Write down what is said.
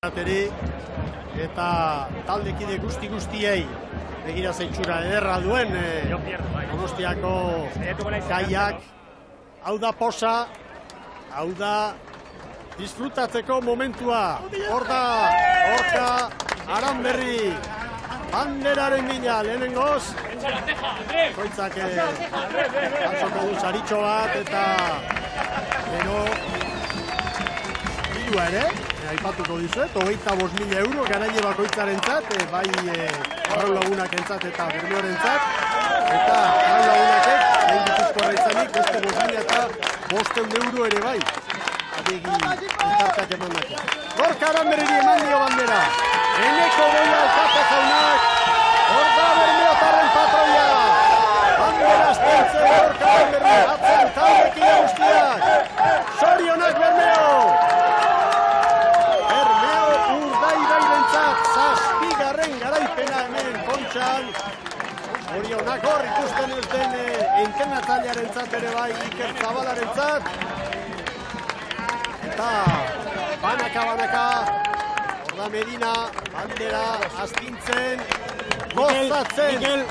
Eta taldekide guztiei begira zeitxura ederra duen Donostiako gaiak. Hau da posa, hau da disfrutatzeko momentua. Hor da, Gorka Aranberri, banderaren bila lehenengoz. Koitzak atzoko du saritxo bat eta gero dirua ere. Aipatuko dizuet, 25.000 euro garaile bakoitzaren txat, bai arraun lagunak entzat eta Bermeoren txat, eta arraun lagunakek, lehen dituzko arraitzanik, beste 5.000 eta 500 euro ere bai. Adegi entzartak eman daki. Gorka Aranberriri eman dio bandera. Eneko goia alkate jaunak, hor da Bermeotarren patroia. Bandera aztentzen Gorka Aranberri, atzen taldekide guztiak. Zorionak Bermeo! Garaipena hemen kontxan, orionak hor ikusten ez den entrenatzailearen zat ere bai, Iker Zabalaren zat. Eta banaka, hor da Medina, bandera astintzen, gozatzen.